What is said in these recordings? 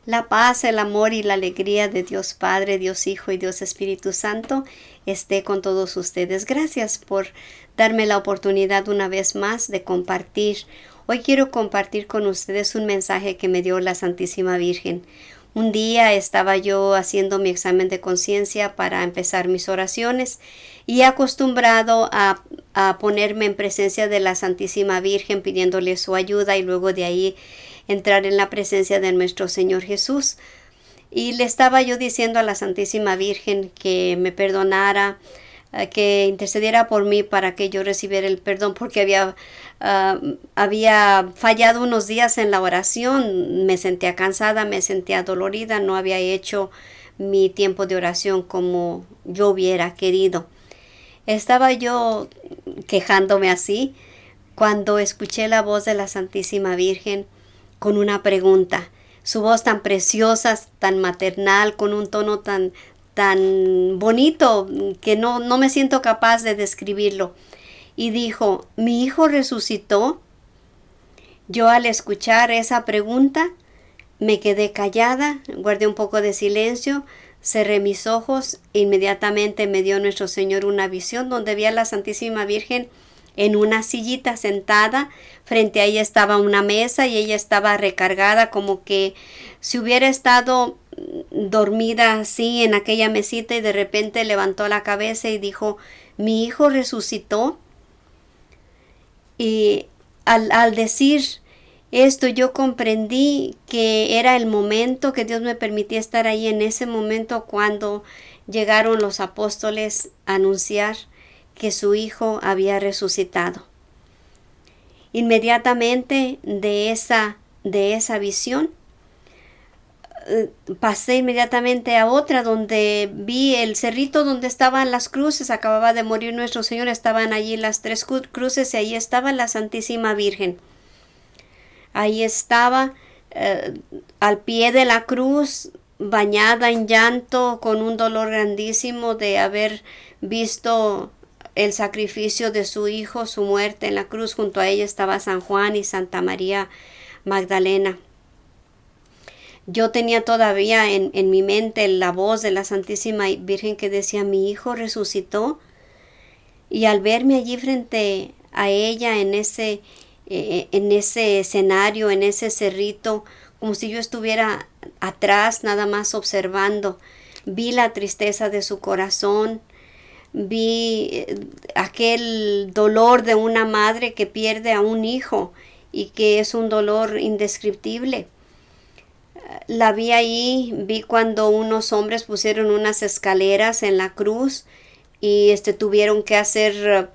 La paz, el amor y la alegría de Dios Padre, Dios Hijo y Dios Espíritu Santo esté con todos ustedes. Gracias por darme la oportunidad una vez más de compartir. Hoy quiero compartir con ustedes un mensaje que me dio la Santísima Virgen. Un día estaba yo haciendo mi examen de conciencia para empezar mis oraciones y he acostumbrado a ponerme en presencia de la Santísima Virgen pidiéndole su ayuda y luego de ahí entrar en la presencia de nuestro Señor Jesús. Y le estaba yo diciendo a la Santísima Virgen que me perdonara, que intercediera por mí para que yo recibiera el perdón, porque había fallado unos días en la oración, me sentía cansada, me sentía dolorida, no había hecho mi tiempo de oración como yo hubiera querido. Estaba yo quejándome así cuando escuché la voz de la Santísima Virgen con una pregunta. Su voz tan preciosa, tan maternal, con un tono tan bonito que no me siento capaz de describirlo. Y dijo, ¿mi hijo resucitó? Yo al escuchar esa pregunta me quedé callada, guardé un poco de silencio, cerré mis ojos e inmediatamente me dio nuestro Señor una visión donde vi a la Santísima Virgen en una sillita sentada. Frente a ella estaba una mesa y ella estaba recargada como que si hubiera estado dormida así en aquella mesita, y de repente levantó la cabeza y dijo, mi hijo resucitó. Y al decir esto yo comprendí que era el momento que Dios me permitía estar ahí en ese momento cuando llegaron los apóstoles a anunciar que su hijo había resucitado. Inmediatamente de esa visión pasé inmediatamente a otra donde vi el cerrito donde estaban las cruces. Acababa de morir nuestro Señor, estaban allí las tres cruces y ahí estaba la Santísima Virgen. Ahí estaba al pie de la cruz, bañada en llanto, con un dolor grandísimo de haber visto el sacrificio de su hijo, su muerte en la cruz. Junto a ella estaba San Juan y Santa María Magdalena. Yo tenía todavía en mi mente la voz de la Santísima Virgen que decía, mi hijo resucitó. Y al verme allí frente a ella en ese escenario, en ese cerrito, como si yo estuviera atrás nada más observando, vi la tristeza de su corazón, vi aquel dolor de una madre que pierde a un hijo y que es un dolor indescriptible. La vi ahí, vi cuando unos hombres pusieron unas escaleras en la cruz y tuvieron que hacer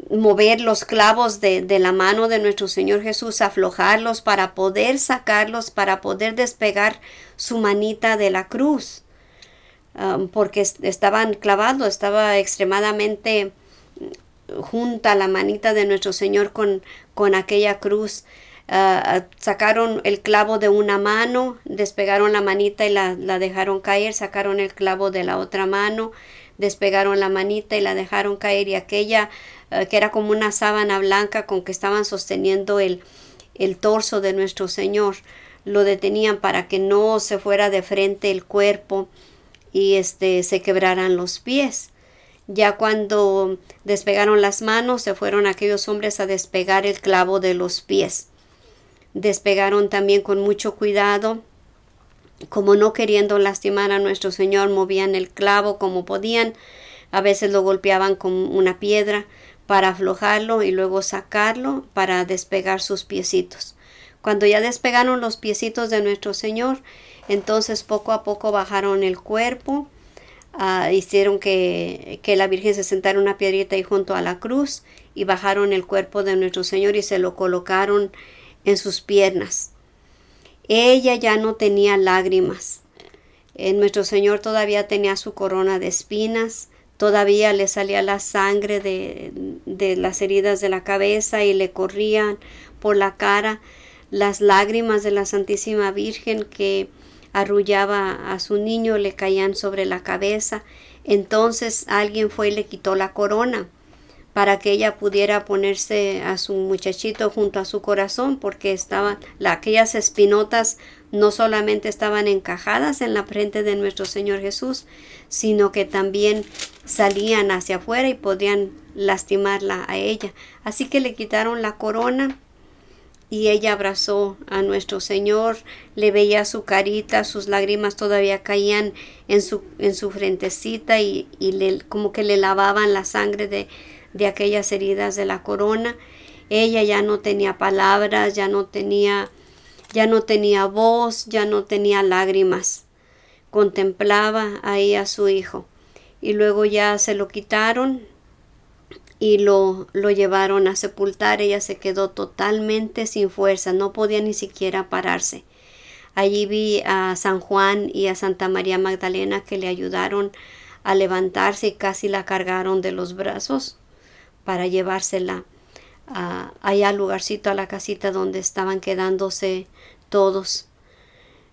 mover los clavos de la mano de nuestro Señor Jesús, aflojarlos para poder sacarlos, para poder despegar su manita de la cruz. Porque estaban clavados, estaba extremadamente junta la manita de nuestro Señor con aquella cruz. Sacaron el clavo de una mano, despegaron la manita y la dejaron caer, sacaron el clavo de la otra mano, despegaron la manita y la dejaron caer, y aquella que era como una sábana blanca con que estaban sosteniendo el torso de nuestro Señor, lo detenían para que no se fuera de frente el cuerpo y se quebraran los pies. Ya cuando despegaron las manos, se fueron aquellos hombres a despegar el clavo de los pies. Despegaron también con mucho cuidado, como no queriendo lastimar a nuestro Señor, movían el clavo como podían. A veces lo golpeaban con una piedra para aflojarlo y luego sacarlo para despegar sus piecitos. Cuando ya despegaron los piecitos de nuestro Señor, entonces poco a poco bajaron el cuerpo, hicieron que la Virgen se sentara en una piedrita ahí junto a la cruz y bajaron el cuerpo de nuestro Señor y se lo colocaron en sus piernas. Ella ya no tenía lágrimas. Nuestro Señor todavía tenía su corona de espinas, todavía le salía la sangre de las heridas de la cabeza y le corrían por la cara las lágrimas de la Santísima Virgen que arrullaba a su niño, le caían sobre la cabeza. Entonces alguien fue y le quitó la corona para que ella pudiera ponerse a su muchachito junto a su corazón, porque aquellas espinotas no solamente estaban encajadas en la frente de nuestro Señor Jesús, sino que también salían hacia afuera y podían lastimarla a ella. Así que le quitaron la corona y ella abrazó a nuestro Señor, le veía su carita, sus lágrimas todavía caían en su frentecita y como que le lavaban la sangre de aquellas heridas de la corona. Ella ya no tenía palabras, ya no tenía voz, ya no tenía lágrimas. Contemplaba ahí a su hijo. Y luego ya se lo quitaron y lo llevaron a sepultar. Ella se quedó totalmente sin fuerza, no podía ni siquiera pararse. Allí vi a San Juan y a Santa María Magdalena que le ayudaron a levantarse y casi la cargaron de los brazos para llevársela allá al lugarcito, a la casita donde estaban quedándose todos.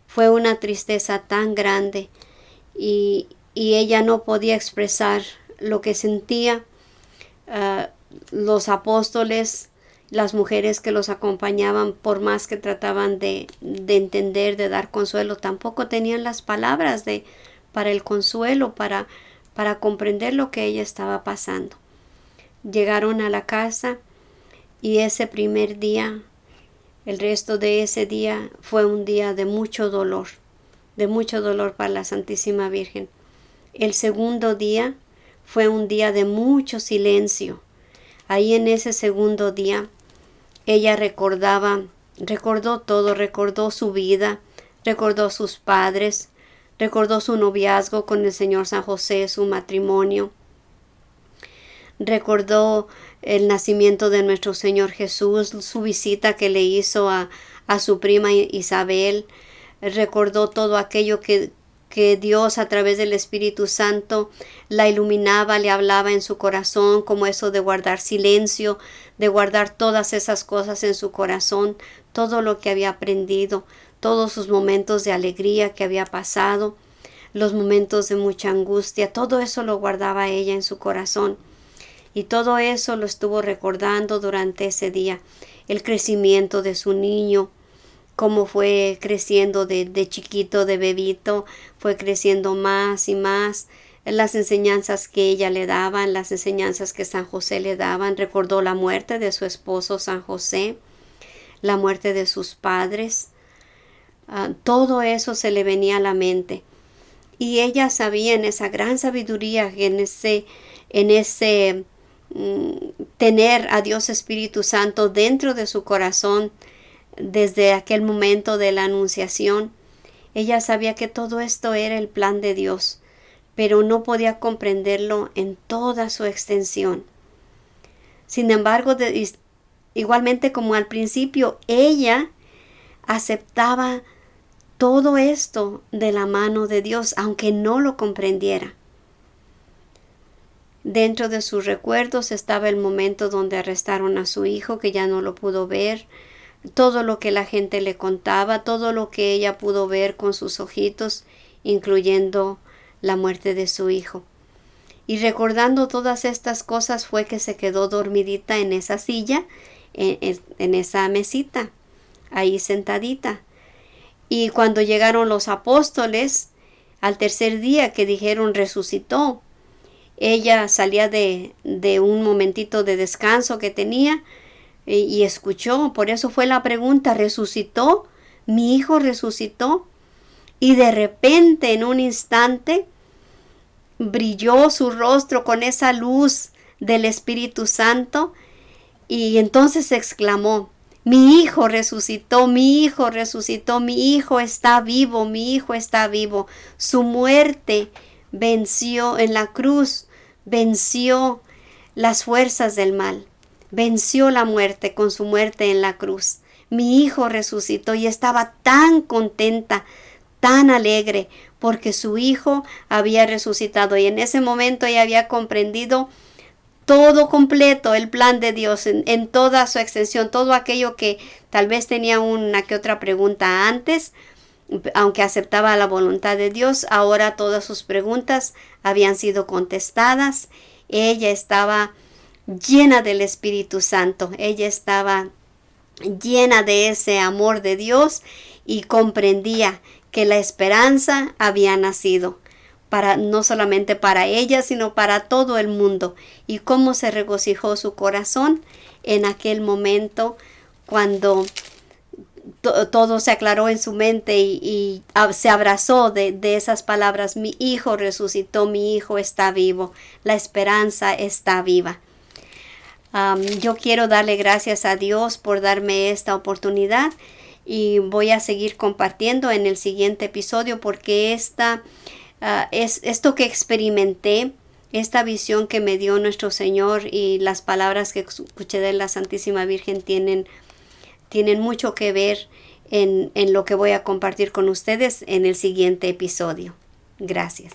Fue una tristeza tan grande y ella no podía expresar lo que sentía. Los apóstoles, las mujeres que los acompañaban, por más que trataban de entender, de dar consuelo, tampoco tenían las palabras para el consuelo, para comprender lo que ella estaba pasando. Llegaron a la casa y ese primer día, el resto de ese día fue un día de mucho dolor para la Santísima Virgen. El segundo día fue un día de mucho silencio. Ahí en ese segundo día, ella recordó todo, recordó su vida, recordó sus padres, recordó su noviazgo con el Señor San José, su matrimonio. Recordó el nacimiento de nuestro Señor Jesús, su visita que le hizo a su prima Isabel. Recordó todo aquello que Dios a través del Espíritu Santo la iluminaba, le hablaba en su corazón, como eso de guardar silencio, de guardar todas esas cosas en su corazón, todo lo que había aprendido, todos sus momentos de alegría que había pasado, los momentos de mucha angustia, todo eso lo guardaba ella en su corazón. Y todo eso lo estuvo recordando durante ese día, el crecimiento de su niño, cómo fue creciendo de chiquito, de bebito, fue creciendo más y más, las enseñanzas que ella le daban, las enseñanzas que San José le daban. Recordó la muerte de su esposo San José, la muerte de sus padres. Todo eso se le venía a la mente. Y ella sabía en esa gran sabiduría, en ese tener a Dios Espíritu Santo dentro de su corazón desde aquel momento de la anunciación. Ella sabía que todo esto era el plan de Dios, pero no podía comprenderlo en toda su extensión. Sin embargo, igualmente como al principio, ella aceptaba todo esto de la mano de Dios, aunque no lo comprendiera. Dentro de sus recuerdos estaba el momento donde arrestaron a su hijo, que ya no lo pudo ver, todo lo que la gente le contaba, todo lo que ella pudo ver con sus ojitos, incluyendo la muerte de su hijo. Y recordando todas estas cosas fue que se quedó dormidita en esa silla, en esa mesita, ahí sentadita. Y cuando llegaron los apóstoles, al tercer día que dijeron resucitó, ella salía de un momentito de descanso que tenía y escuchó. Por eso fue la pregunta, ¿resucitó? ¿Mi hijo resucitó? Y de repente, en un instante, brilló su rostro con esa luz del Espíritu Santo y entonces exclamó, mi hijo resucitó, mi hijo resucitó, mi hijo está vivo, mi hijo está vivo. Su muerte venció en la cruz, venció las fuerzas del mal, venció la muerte con su muerte en la cruz. Mi hijo resucitó y estaba tan contenta, tan alegre, porque su hijo había resucitado y en ese momento ella había comprendido todo completo el plan de Dios en toda su extensión, todo aquello que tal vez tenía una que otra pregunta antes, aunque aceptaba la voluntad de Dios, ahora todas sus preguntas habían sido contestadas. Ella estaba llena del Espíritu Santo. Ella estaba llena de ese amor de Dios y comprendía que la esperanza había nacido no solamente para ella, sino para todo el mundo. Y cómo se regocijó su corazón en aquel momento cuando todo se aclaró en su mente y se abrazó de esas palabras: mi hijo resucitó, mi hijo está vivo, la esperanza está viva. Yo quiero darle gracias a Dios por darme esta oportunidad, y voy a seguir compartiendo en el siguiente episodio, porque es esto que experimenté, esta visión que me dio nuestro Señor y las palabras que escuché de la Santísima Virgen tienen mucho que ver en lo que voy a compartir con ustedes en el siguiente episodio. Gracias.